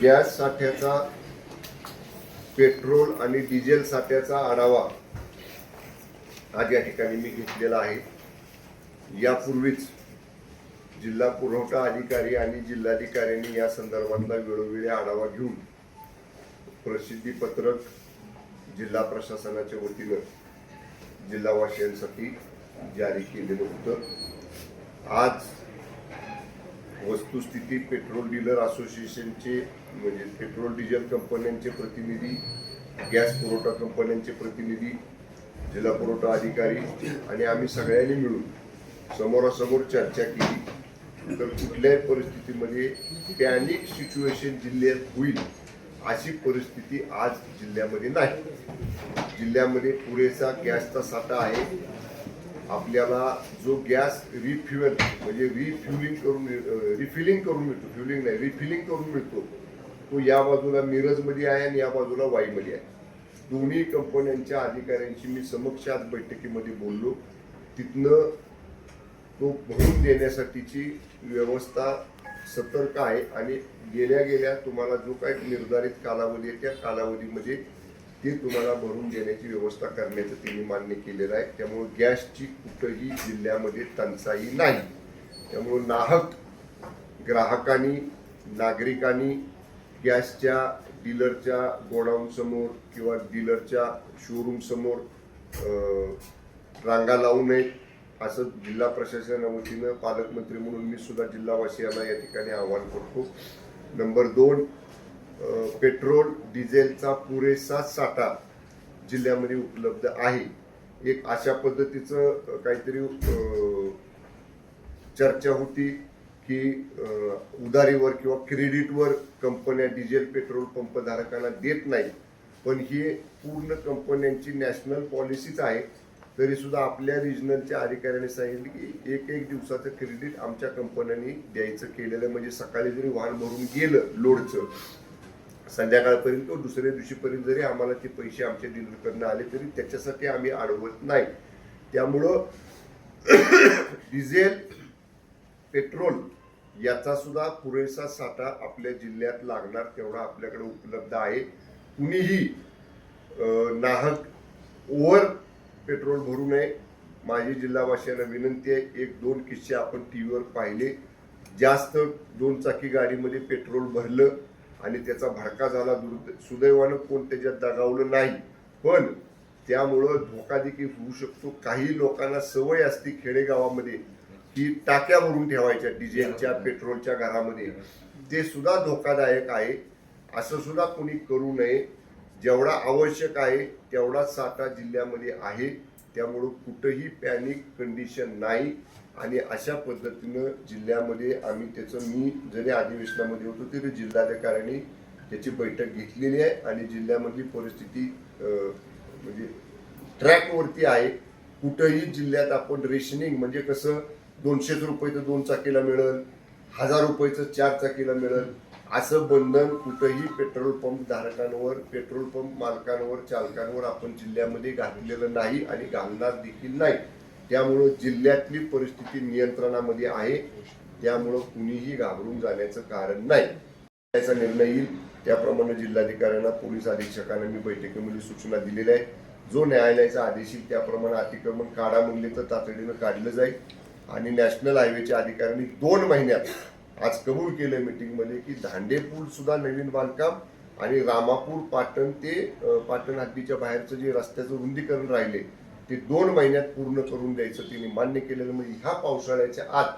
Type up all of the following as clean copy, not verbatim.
Gas साठ्याचा, petrol आणि diesel साठ्याचा आढावा आज या ठिकाणी मी घेतलेला आहे। यापूर्वीच जिल्हा पुरवठा अधिकारी आणि जिल्हाधिकाऱ्यांनी या संदर्भातला वेळोवेळी आढावा घेऊन प्रसिद्धी पत्रक जिल्हा प्रशासनाच्या वतीनं जिल्हावासियांसाठी जारी केलेलं होतं। आज वस्तुस्थिती पेट्रोल डीलर असोसिएशनचे म्हणजे पेट्रोल डिझेल कंपन्यांचे प्रतिनिधी, गॅस पुरवठा कंपन्यांचे प्रतिनिधी, जिल्हा पुरवठा अधिकारी आणि आम्ही सगळ्यांनी मिळून समोरासमोर चर्चा केली तर कुठल्याही परिस्थितीमध्ये पॅनिक सिच्युएशन जिल्ह्यात होईल अशी परिस्थिती आज जिल्ह्यामध्ये नाही। जिल्ह्यामध्ये पुरेसा गॅसचा साठा आहे। आपल्याला जो गॅस रिफ्युअल म्हणजे रिफिलिंग करून मिळतो तो या बाजूला मिरजमध्ये आहे आणि या बाजूला वाईमध्ये आहे। दोन्ही कंपन्यांच्या अधिकाऱ्यांशी मी समक्ष आज बैठकीमध्ये बोललो। तिथनं तो भरून देण्यासाठीची व्यवस्था सतर्क आहे आणि गेल्या तुम्हाला जो काही निर्धारित कालावधी आहे त्या कालावधीमध्ये ते तुम्हाला भरून देण्याची व्यवस्था करण्याचं त्यांनी मान्य केलेलं आहे। त्यामुळे गॅसची कुठंही जिल्ह्यामध्ये टंचाई नाही। त्यामुळे नाहक ग्राहकांनी, नागरिकांनी गॅसच्या डीलरच्या गोडाऊन समोर किंवा डीलरच्या शोरूम समोर रांगा लावू नयेत असं जिल्हा प्रशासनाच्या वतीनं पालकमंत्री म्हणून मी सुद्धा जिल्हावासियांना या ठिकाणी आवाहन करतो। नंबर 2, पेट्रोल डिझेलचा पुरेसा साठा जिल्ह्यामध्ये उपलब्ध आहे। एक अशा पद्धतीचं काहीतरी चर्चा होती की उधारीवर किंवा क्रेडिटवर कंपन्या डिझेल पेट्रोल पंप धारकांना देत नाही, पण ही पूर्ण कंपन्यांची नॅशनल पॉलिसीच आहे। तरी सुद्धा आपल्या रिजनलच्या अधिकाऱ्यांनी सांगितले की एक दिवसाचं क्रेडिट आमच्या कंपन्यांनी द्यायचं केलेलं, म्हणजे सकाळी जरी वाहन भरून गेलं लोडचं संध्याकाळपर्यंत दुसऱ्या दिवशीपर्यंत जरी आम्हाला ते पैसे आमच्या डीलरकडनं आले तरी त्याच्यासाठी आम्ही अडवत नाही। त्यामुळं डिझेल पेट्रोल याचा सुद्धा पुरेसा साठा आपल्या जिल्ह्यात लागणार तेवढा आपल्याकडे उपलब्ध आहे। कुणीही नाहक ओव्हर पेट्रोल भरू नये। माझी जिल्हावासियांना विनंती आहे, 1-2 किस्से आपण टीव्हीवर पाहिले, जास्त 2 चाकी गाडीमध्ये पेट्रोल भरलं आणि त्याचा भडका झाला। सुदैवानं कोण त्याच्यात दगावलं नाही, पण त्यामुळं धोका देखील होऊ शकतो। काही लोकांना सवय असते खेडेगावामध्ये की टाक्या भरून ठेवायच्या डिझेलच्या पेट्रोलच्या घरामध्ये, ते सुद्धा धोकादायक आहे। असं सुद्धा कोणी करू नये। जेवढा आवश्यक आहे तेवढाच साठा जिल्ह्यामध्ये आहे। त्यामुळं कुठंही पॅनिक कंडिशन नाही आणि अशा पद्धतीनं जिल्ह्यामध्ये आम्ही मी जरी अधिवेशनामध्ये होतो तरी जिल्हाधिकाऱ्यांनी त्याची बैठक घेतलेली आहे आणि जिल्ह्यामधली परिस्थिती म्हणजे ट्रॅकवरती आहे। कुठंही जिल्ह्यात आपण रेशनिंग म्हणजे कसं 200 रुपयाचं 2 चाकीला मिळेल, 1000 रुपयाचं 4 चाकीला मिळेल असं बंधन कुठंही पेट्रोल पंप धारकांवर, पेट्रोल पंप मालकांवर, चालकांवर आपण जिल्ह्यामध्ये घातलेलं नाही आणि घालणार देखील नाही। त्यामुळं जिल्ह्यातली परिस्थिती नियंत्रणामध्ये आहे। त्यामुळं कुणीही घाबरून जाण्याचं कारण नाही। त्याचा निर्णय येईल त्याप्रमाणे जिल्हाधिकाऱ्यांना, पोलीस अधीक्षकांना मी बैठकीमध्ये सूचना दिलेल्या आहे। जो न्यायालयाचा आदेश येईल त्याप्रमाणे अतिक्रमण काढा म्हणले तर तातडीनं काढलं जाईल आणि नॅशनल हायवेच्या अधिकाऱ्यांनी 2 महिन्यात आज कबूल केलं मीटिंगमध्ये की धांडे पूल सुद्धा नवीन बांधकाम आणि रामापूर पाटण ते पाटण हद्दीच्या बाहेरचं जे रस्त्याचं रुंदीकरण राहिले ते 2 महिन्यात पूर्ण करून द्यायचं त्यांनी मान्य केलेलं। म्हणजे ह्या पावसाळ्याच्या आत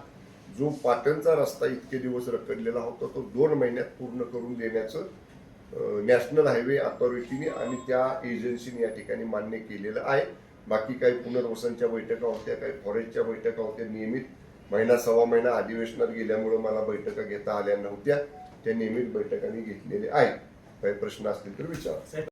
जो पाटणचा रस्ता इतके दिवस रखडलेला होता तो 2 महिन्यात पूर्ण करून देण्याचं नॅशनल हायवे अथॉरिटीने आणि त्या एजन्सीने या ठिकाणी मान्य केलेलं आहे। बाकी काही पुनर्वसनच्या बैठका होत्या, काही फॉरेस्टच्या बैठका होत्या, नियमित महिना सव्वा महिना अधिवेशनात गेल्यामुळे मला बैठका घेता आल्या नव्हत्या, त्या नियमित बैठकांनी घेतलेल्या आहेत। काही प्रश्न असतील तर विचारा।